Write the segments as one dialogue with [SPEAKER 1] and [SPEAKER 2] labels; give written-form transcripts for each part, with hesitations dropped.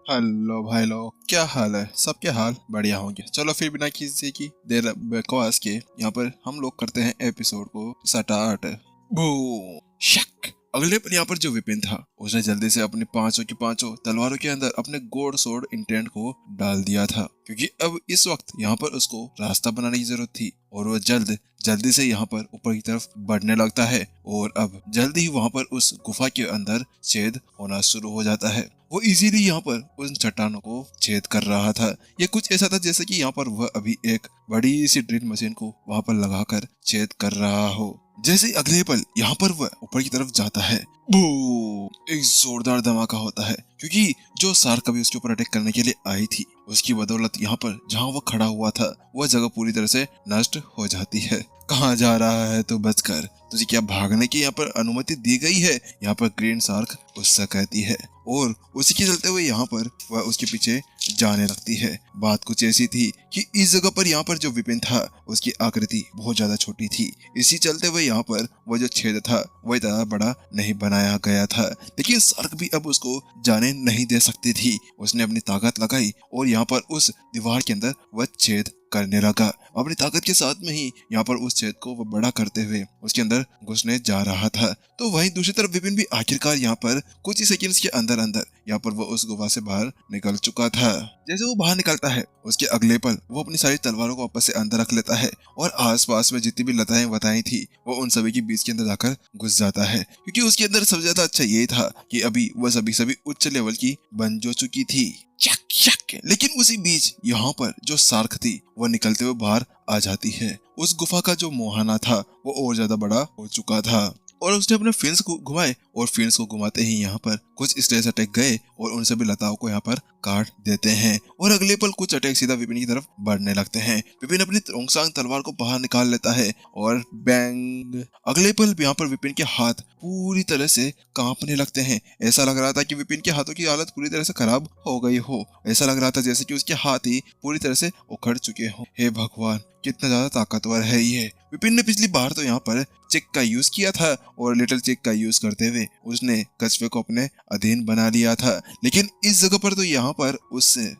[SPEAKER 1] Hello भाई लोग, क्या हाल है? सबके हाल बढ़िया होंगे। चलो फिर बिना किसी की देर बकवास के यहाँ पर हम लोग करते हैं एपिसोड को स्टार्ट। बूम शक। अगले पर यहाँ पर जो विपिन था उसने जल्दी से अपनी पांचों की पांचों तलवारों के अंदर अपने गोड सोड इंटेंट को डाल दिया था, क्योंकि अब इस वक्त यहाँ पर उसको रास्ता बनाने की जरूरत थी और वो जल्दी से यहाँ पर ऊपर की तरफ बढ़ने लगता है और अब जल्दी ही वहाँ पर उस गुफा के अंदर छेद होना शुरू हो जाता है। वो इजीली यहाँ पर उन चट्टानों को छेद कर रहा था। ये कुछ ऐसा था जैसे कि यहाँ पर वह अभी एक बड़ी सी ड्रिल मशीन को वहाँ पर लगाकर छेद कर रहा हो। जैसे अगले पल यहाँ पर वह ऊपर की तरफ जाता है, बूम, एक जोरदार धमाका होता है, क्योंकि जो शार्क कभी उसके ऊपर अटैक करने के लिए आई थी उसकी बदौलत यहाँ पर जहाँ वह खड़ा हुआ था वह जगह पूरी तरह से नष्ट हो जाती है। कहाँ जा रहा है तो बचकर, तुझे क्या भागने की यहाँ पर अनुमति दी गई है? यहाँ पर ग्रीन शार्क उससे कहती है और उसी के चलते हुए यहाँ पर वह उसके पीछे जाने लगती है। बात कुछ ऐसी थी कि इस जगह पर यहाँ पर जो विपिन था उसकी आकृति बहुत ज्यादा छोटी थी, इसी चलते हुए यहाँ पर वह जो छेद था वह इतना बड़ा नहीं बनाया गया था। लेकिन शार्क भी अब उसको जाने नहीं दे सकती थी। उसने अपनी ताकत लगाई और यहाँ पर उस दीवार के अंदर वह छेद करने लगा। अपनी ताकत के साथ में ही यहाँ पर उस छेद को वो बड़ा करते हुए उसके अंदर घुसने जा रहा था। तो वहीं दूसरी तरफ विपिन भी आखिरकार यहाँ पर कुछ ही सेकंड्स के अंदर अंदर यहाँ पर वो उस गुफा से बाहर निकल चुका था। जैसे वो बाहर निकलता है उसके अगले पल वो अपनी सारी तलवारों को वापस से अंदर रख लेता है और आसपास में जितनी भी लताएं वताएं थी वो उन सभी के बीच के अंदर जाकर घुस जाता है, क्योंकि उसके अंदर सबसे ज्यादा अच्छा यही था कि अभी वह सभी उच्च लेवल की बन जो चुकी थी। शक शक। लेकिन उसी बीच यहाँ पर जो शार्क थी वह निकलते हुए बाहर आ जाती है। उस गुफा का जो मुहाना था वो और ज्यादा बड़ा हो चुका था और उसने अपने फिन्स को घुमाए और फिन्स को घुमाते ही यहाँ पर कुछ स्टेज अटैक गए और उन सभी लताओं को यहाँ पर काट देते हैं और अगले पल कुछ अटैक सीधा विपिन की तरफ बढ़ने लगते हैं। विपिन अपनी रोंगसांग तलवार को बाहर निकाल लेता है और बैंग। अगले पल यहाँ पर विपिन के हाथ पूरी तरह से कांपने लगते हैं। ऐसा लग रहा था कि विपिन के हाथों की हालत पूरी तरह से खराब हो गई हो। ऐसा लग रहा था जैसे कि उसके हाथ ही पूरी तरह से उखड़ चुके हों। हे भगवान, कितना ज्यादा ताकतवर है ये। विपिन ने पिछली बार तो यहाँ पर चिक का यूज किया था और लिटिल चिक का यूज करते हुए उसने कछुए को अपने अधीन बना लिया था, लेकिन इस जगह पर तो यहाँ पर उससे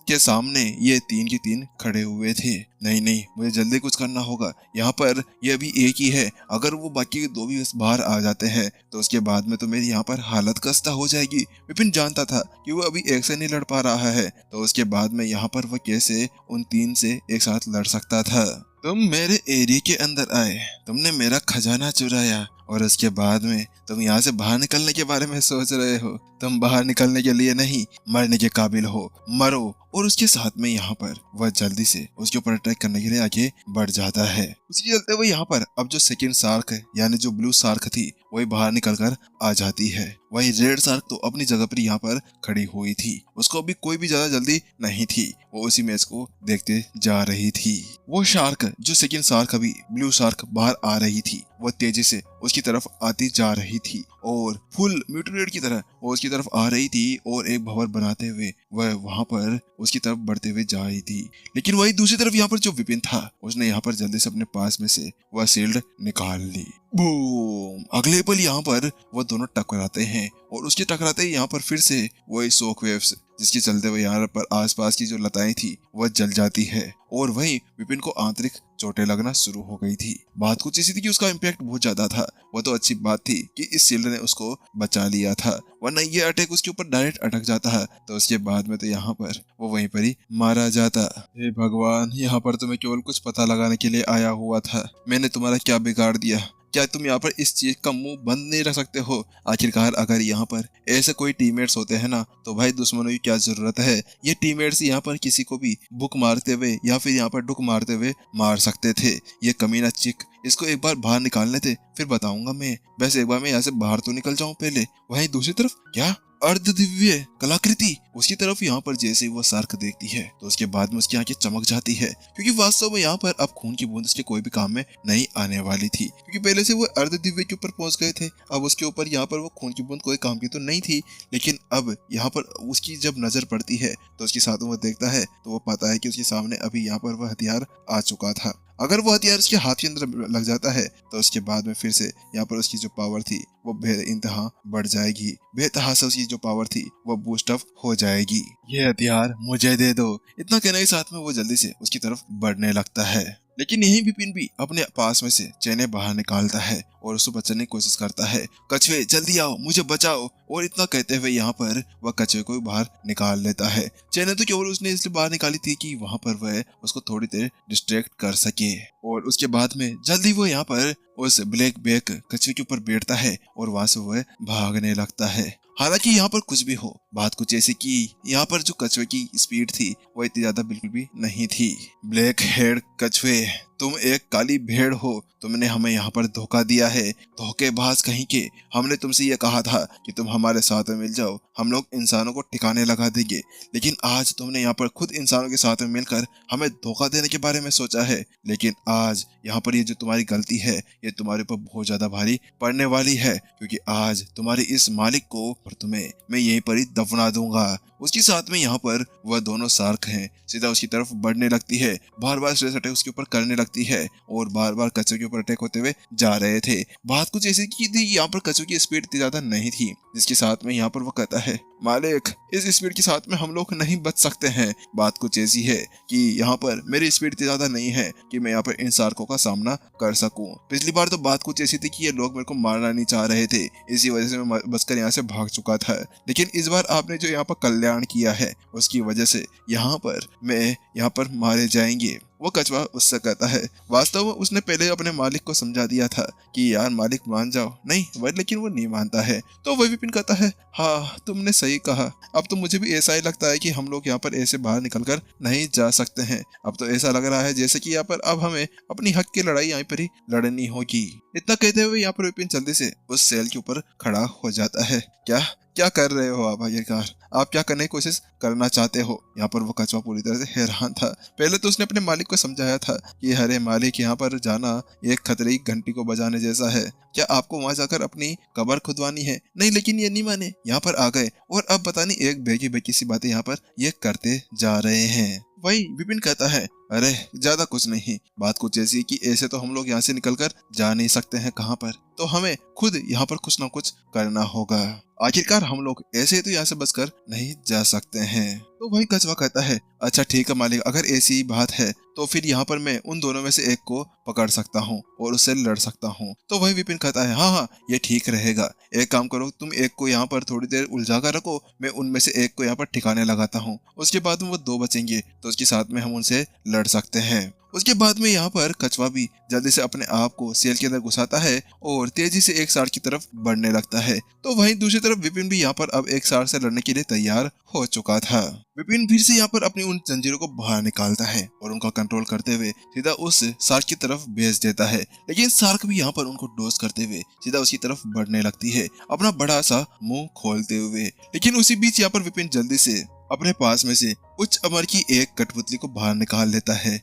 [SPEAKER 1] के सामने ये तीन के तीन खड़े हुए थे। नहीं, मुझे जल्दी कुछ करना होगा। यहाँ पर ये अभी एक ही है, अगर वो बाकी के दो भी बाहर आ जाते हैं तो उसके बाद में तो मेरी यहाँ पर हालत खस्ता हो जाएगी। विपिन जानता था कि वो अभी एक से नहीं लड़ पा रहा है, तो उसके बाद में यहाँ पर वो कैसे उन तीन से एक साथ लड़ सकता था। तुम मेरे एरिया के अंदर आए, तुमने मेरा खजाना चुराया और उसके बाद में तुम यहाँ से बाहर निकलने के बारे में सोच रहे हो। तुम बाहर निकलने के लिए नहीं, मरने के काबिल हो, मरो। और उसके साथ में यहाँ पर वह जल्दी से उसके ऊपर अटैक करने के लिए आगे बढ़ जाता है। उसके चलते हुए यहाँ पर अब जो सेकंड शार्क है यानी जो ब्लू शार्क थी वही बाहर निकल कर आ जाती है। वही रेड शार्क तो अपनी जगह पर यहाँ पर खड़ी हुई थी। उसको अभी कोई भी ज्यादा जल्दी नहीं थी, वो उसी मैच को देखते जा रही थी। वो शार्क जो सेकंड शार्क अभी ब्लू शार्क बाहर आ रही थी वह तेजी से उसकी तरफ आती जा रही थी और फुल म्यूटेटेड की तरह वो उसकी तरफ आ रही थी और एक भंवर बनाते हुए वह वहां पर उसकी तरफ बढ़ते हुए जा रही थी। लेकिन वही दूसरी तरफ यहाँ पर जो विपिन था उसने यहाँ पर जल्दी से अपने पास में से वह शील्ड निकाल ली। बूम। अगले पल यहाँ पर वो दोनों टकराते हैं और उसके टकराते ही यहाँ पर फिर से वही शॉक वेव्स जिसके चलते हुए यहाँ पर आसपास की जो लताएं थी वह जल जाती है और वहीं विपिन को आंतरिक चोटें लगना शुरू हो गई थी। बात कुछ ऐसी थी कि उसका इम्पैक्ट बहुत ज्यादा था। वह तो अच्छी बात थी कि इस शील्ड ने उसको बचा लिया था, वरना ये अटैक उसके ऊपर डायरेक्ट अटक जाता है तो उसके बाद में तो यहाँ पर वो वहीं पर ही मारा जाता। हे भगवान, यहाँ पर तो मैं केवल कुछ पता लगाने के लिए आया हुआ था। मैंने तुम्हारा क्या बिगाड़ दिया? क्या तुम यहाँ पर इस चीज का मुंह बंद नहीं रख सकते हो? आखिरकार अगर यहाँ पर ऐसे कोई टीममेट्स होते हैं ना तो भाई दुश्मनों की क्या जरूरत है। ये टीममेट्स यहाँ पर किसी को भी बुक मारते हुए या फिर यहाँ पर डुक मारते हुए मार सकते थे। ये कमीना चिक, इसको एक बार बाहर निकालने थे फिर बताऊंगा मैं। बस एक बार मैं यहाँ से बाहर तो निकल जाऊं पहले। वहीं दूसरी तरफ क्या अर्ध दिव्य कलाकृति, उसकी तरफ यहाँ पर जैसे ही वो शार्क देखती है तो उसके बाद में उसकी आंखें चमक जाती है, क्योंकि वास्तव में यहाँ पर अब खून की बूंद उसके कोई भी काम में नहीं आने वाली थी, क्योंकि पहले से वो अर्ध दिव्य के ऊपर पहुंच गए थे। अब उसके ऊपर यहाँ पर वो खून की बूंद कोई काम की तो नहीं थी, लेकिन अब यहाँ पर उसकी जब नजर पड़ती है तो उसके साथ वो देखता है तो वो पाता है कि उसके सामने अभी यहाँ पर वह हथियार आ चुका था। अगर वो हथियार उसके हाथ के अंदर लग जाता है तो उसके बाद में फिर से यहाँ पर उसकी जो पावर थी वो बेइंतहा बढ़ जाएगी। बेतहा से उसकी जो पावर थी वो बूस्ट अप हो जाएगी। ये हथियार मुझे दे दो, इतना कहने के साथ में वो जल्दी से उसकी तरफ बढ़ने लगता है। लेकिन यही विपिन भी अपने पास में से चेने बाहर निकालता है और उसको बचाने की कोशिश करता है। कछुए जल्दी आओ, मुझे बचाओ। और इतना कहते हुए यहाँ पर वह कछुए को बाहर निकाल लेता है। चेने तो केवल उसने इसलिए बाहर निकाली थी कि वहां पर वह उसको थोड़ी देर डिस्ट्रैक्ट कर सके। और उसके बाद में जल्दी वो यहाँ पर उस ब्लैक बैक कछुए के ऊपर बैठता है और वहां से वह भागने लगता है। हालांकि यहाँ पर कुछ भी हो, बात कुछ ऐसी कि यहाँ पर जो कछुए की स्पीड थी वो इतनी ज्यादा बिल्कुल भी नहीं थी। ब्लैक हेड कछुए, तुम एक काली भेड़ हो, तुमने हमें यहाँ पर धोखा दिया है, धोखेबाज कहीं के। हमने तुमसे ये कहा था कि तुम हमारे साथ में मिल जाओ, हम लोग इंसानों को ठिकाने लगा देंगे, लेकिन आज तुमने यहाँ पर खुद इंसानों के साथ में मिलकर हमें धोखा देने के बारे में सोचा है। लेकिन आज यहाँ पर ये जो तुम्हारी गलती है ये तुम्हारे ऊपर बहुत ज्यादा भारी पड़ने वाली है, क्योंकि आज तुम्हारे इस मालिक को और तुम्हें मैं यहीं पर ही दफना दूंगा। उसके साथ में यहाँ पर वह दोनों शार्क हैं, सीधा उसकी तरफ बढ़ने लगती है, बार बार स्ट्रेस अटैक उसके ऊपर करने लगती है और बार बार कछुए के ऊपर अटैक होते हुए जा रहे थे। बात कुछ ऐसी की थी, यहाँ पर कछुए की स्पीड इतनी ज्यादा नहीं थी, जिसके साथ में यहाँ पर वो कहता है, मालिक इस स्पीड के साथ में हम लोग नहीं बच सकते हैं। बात कुछ ऐसी है कि यहाँ पर मेरी स्पीड इतनी ज्यादा नहीं है कि मैं यहाँ पर इन शार्कों का सामना कर सकूं। पिछली बार तो बात कुछ ऐसी थी कि ये लोग मेरे को मारना नहीं चाह रहे थे, इसी वजह से मैं बचकर यहाँ से भाग चुका था। लेकिन इस बार आपने जो यहाँ पर कल्याण किया है उसकी वजह से यहाँ पर मैं यहाँ पर मारे जाएंगे। वो कछुआ उससे कहता है, वास्तव में उसने पहले अपने मालिक को समझा दिया था कि यार मालिक मान जाओ, नहीं वह लेकिन वो नहीं मानता है। तो वह विपिन कहता है, हाँ तुमने सही कहा, अब तो मुझे भी ऐसा ही लगता है कि हम लोग यहाँ पर ऐसे बाहर निकलकर नहीं जा सकते हैं। अब तो ऐसा लग रहा है जैसे कि यहाँ पर अब हमें अपनी हक की लड़ाई यहाँ पर ही लड़नी होगी। इतना कहते हुए यहाँ पर विपिन जल्दी से उस सेल के ऊपर खड़ा हो जाता है। क्या क्या कर रहे हो आप आखिरकार, आप क्या करने की कोशिश करना चाहते हो? यहाँ पर वो कछुआ पूरी तरह से हैरान था। पहले तो उसने अपने मालिक को समझाया था कि अरे मालिक यहाँ पर जाना एक खतरे की घंटी को बजाने जैसा है, क्या आपको वहां जाकर अपनी कब्र खुदवानी है? नहीं, लेकिन ये नहीं माने, यहाँ पर आ गए और अब पता नहीं एक बेगी बेगी सी बातें यहाँ पर ये करते जा रहे हैं। वही विपिन कहता है, अरे ज्यादा कुछ नहीं, बात कुछ ऐसी कि ऐसे तो हम लोग यहाँ से निकलकर जा नहीं सकते हैं कहाँ पर, तो हमें खुद यहाँ पर कुछ ना कुछ करना होगा। आखिरकार हम लोग ऐसे तो यहाँ से बचकर नहीं जा सकते हैं। तो वही कछुआ कहता है, अच्छा ठीक है मालिक, अगर ऐसी बात है तो फिर यहाँ पर मैं उन दोनों में से एक को पकड़ सकता हूँ और उससे लड़ सकता हूँ। तो वही विपिन कहता है, हाँ हाँ ये ठीक रहेगा, एक काम करो, तुम एक को यहाँ पर थोड़ी देर उलझा कर रखो, मैं उनमें से एक को यहाँ पर ठिकाने लगाता हूँ, उसके बाद में वो दो बचेंगे तो उसके साथ में हम उनसे लड़ सकते हैं। उसके बाद में यहाँ पर कछुआ भी जल्दी से अपने आप को सेल के अंदर घुसाता है और तेजी से एक शार्क की तरफ बढ़ने लगता है। तो वहीं दूसरी तरफ विपिन भी यहाँ पर अब एक शार्क से लड़ने के लिए तैयार हो चुका था। विपिन फिर से यहाँ पर अपनी उन जंजीरों को बाहर निकालता है और उनका कंट्रोल करते हुए सीधा उस शार्क की तरफ भेज देता है। लेकिन शार्क भी यहाँ पर उनको डोज करते हुए सीधा उसकी तरफ बढ़ने लगती है, अपना बड़ा सा मुंह खोलते हुए। लेकिन उसी बीच यहाँ पर विपिन जल्दी से अपने पास में से उच्च अमर की एक कठपुतली को बाहर निकाल लेता है।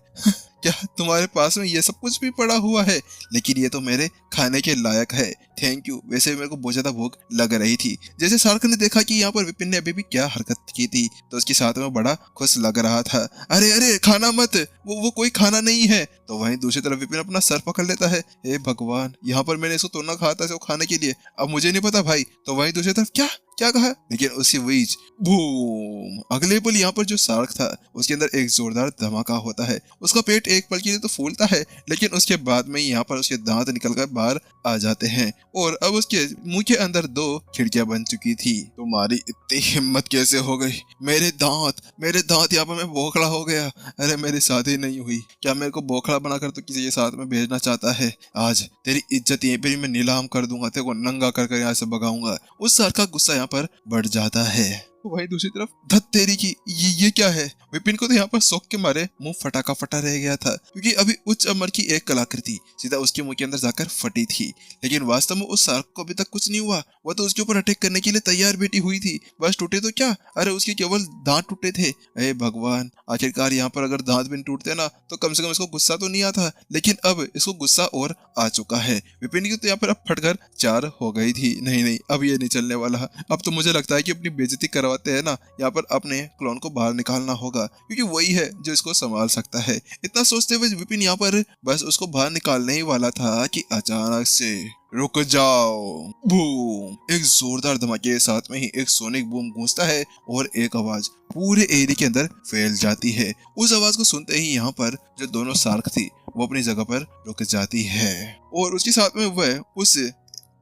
[SPEAKER 1] क्या तुम्हारे पास में ये सब कुछ भी पड़ा हुआ है? लेकिन ये तो मेरे खाने के लायक है, थैंक यू। वैसे मेरे को बहुत ज्यादा भूख लग रही थी। जैसे शार्क ने देखा कि यहाँ पर विपिन ने अभी भी क्या हरकत की थी तो उसके साथ में बड़ा खुश लग रहा था। अरे अरे खाना मत, वो कोई खाना नहीं है। तो वहीं दूसरी तरफ विपिन अपना सर पकड़ लेता है, हे भगवान, यहाँ पर मैंने इसको तोड़ना कहा था इसको खाने के लिए, अब मुझे नहीं पता भाई। तो वहीं दूसरी तरफ क्या क्या कहा? लेकिन उसी बीच बूम, अगले पल यहाँ पर जो शार्क था उसके अंदर एक जोरदार धमाका होता है। उसका पेट एक पल के लिए तो फूलता है, लेकिन उसके बाद में यहाँ पर उसके दांत निकलकर बाहर आ जाते हैं और अब उसके मुंह के अंदर दो खिड़कियां बन चुकी थी। तुम्हारी इतनी हिम्मत कैसे हो गई? मेरे दांत यहाँ पर मैं बोखड़ा हो गया। अरे मेरी शादी नहीं हुई, क्या मेरे को बोखड़ा बनाकर तो किसी के साथ में भेजना चाहता है? आज तेरी इज्जत यहीं पर मैं नीलाम कर दूंगा, तेरे को नंगा कर यहाँ से भगाऊंगा। उस शार्क का गुस्सा यहाँ पर बढ़ जाता है। तो वही दूसरी तरफ धत तेरी की ये क्या है? विपिन को तो यहाँ पर शौक के मारे मुंह फटा का फटा रह गया था, क्योंकि अभी उच्च अमर की एक कलाकृति सीधा उसके मुंह के अंदर जाकर फटी थी। लेकिन वास्तव में उस शार्क को अभी तक कुछ नहीं हुआ, वह तो उसके ऊपर अटैक करने के लिए तैयार बैठी हुई थी। बस टूटे तो क्या, अरे उसके केवल दांत टूटे थे। अरे भगवान, आखिरकार यहाँ पर अगर दांत भी टूटते ना तो कम से कम इसको गुस्सा तो नहीं आता, लेकिन अब इसको गुस्सा और आ चुका है। विपिन की तो यहाँ पर अब फटकर चार हो गई थी। नहीं, अब ये नहीं चलने वाला। अब तो मुझे लगता है कि अपनी बेइज्जती करवाते हैं ना, यहाँ पर अपने क्लोन को बाहर निकालना होगा। होगा, क्योंकि वही है जो इसको संभाल सकता है। इतना सोचते हुए विपिन यहाँ पर बस उसको बाहर निकालने ही वाला था कि अचानक से रुक जाओ, बूम! एक जोरदार धमाके के साथ में ही एक सोनिक बूम गूंजता है और एक आवाज पूरे एरिया के अंदर फैल जाती है। उस आवाज को सुनते ही यहाँ पर जो दोनों शार्क थी वो अपनी जगह पर रुक जाती है और उसके साथ में वह उस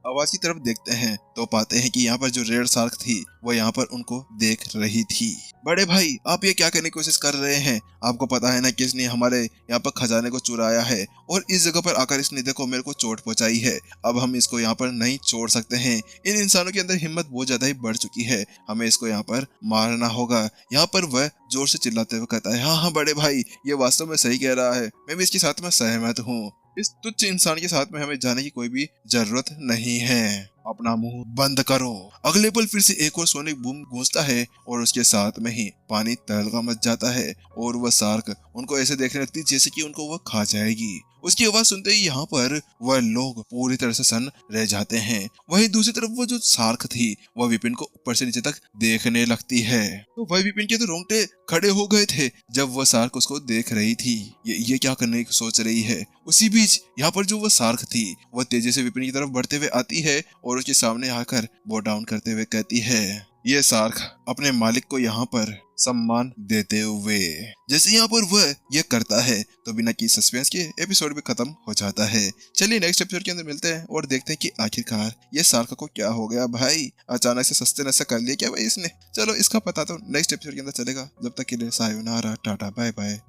[SPEAKER 1] आवाज की तरफ देखते हैं तो पाते हैं कि यहाँ पर जो रेड शार्क थी वो यहाँ पर उनको देख रही थी। बड़े भाई, आप ये क्या करने की कोशिश कर रहे हैं? आपको पता है ना कि इसने हमारे यहाँ पर खजाने को चुराया है और इस जगह पर आकर इसने देखो मेरे को चोट पहुंचाई है। अब हम इसको यहाँ पर नहीं छोड़ सकते हैं। इन इंसानों के अंदर हिम्मत बहुत ज्यादा ही बढ़ चुकी है, हमें इसको यहाँ पर मारना होगा। यहाँ पर वह जोर से चिल्लाते हुए कहता है, हाँ हाँ बड़े भाई, ये वास्तव में सही कह रहा है, मैं भी इसके साथ में सहमत हूँ। इस तुच्छ इंसान के साथ में हमें जाने की कोई भी जरूरत नहीं है, अपना मुंह बंद करो। अगले पल फिर से एक और सोनिक बूम गूंजता है और उसके साथ में ही पानी तहलका मच जाता है और वह शार्क उनको ऐसे देखने लगती है जैसे कि उनको वह खा जाएगी। उसकी आवाज सुनते ही यहाँ पर वह लोग पूरी तरह से सन्न रह जाते हैं। वहीं दूसरी तरफ वो जो शार्क थी वह विपिन को ऊपर से नीचे तक देखने लगती है। तो वह विपिन के तो रोंगटे खड़े हो गए थे जब वह शार्क उसको देख रही थी। ये क्या करने की सोच रही है। उसी बीच यहाँ पर जो वह शार्क थी वह तेजी से विपिन की तरफ बढ़ते हुए आती है और उसके सामने आकर बो डाउन करते हुए कहती है, ये शार्क अपने मालिक को यहाँ पर सम्मान देते हुए। जैसे यहाँ पर वह ये करता है तो बिना की सस्पेंस के एपिसोड भी खत्म हो जाता है। चलिए नेक्स्ट एपिसोड के अंदर मिलते हैं और देखते हैं कि आखिरकार ये शार्क को क्या हो गया भाई। अचानक से सस्ते नशा कर लिया क्या भाई इसने। चलो इसका पता तो नेक्स्ट एपिसोड के अंदर चलेगा। जब तक के लिए सायोनारा, टाटा, बाय बाय।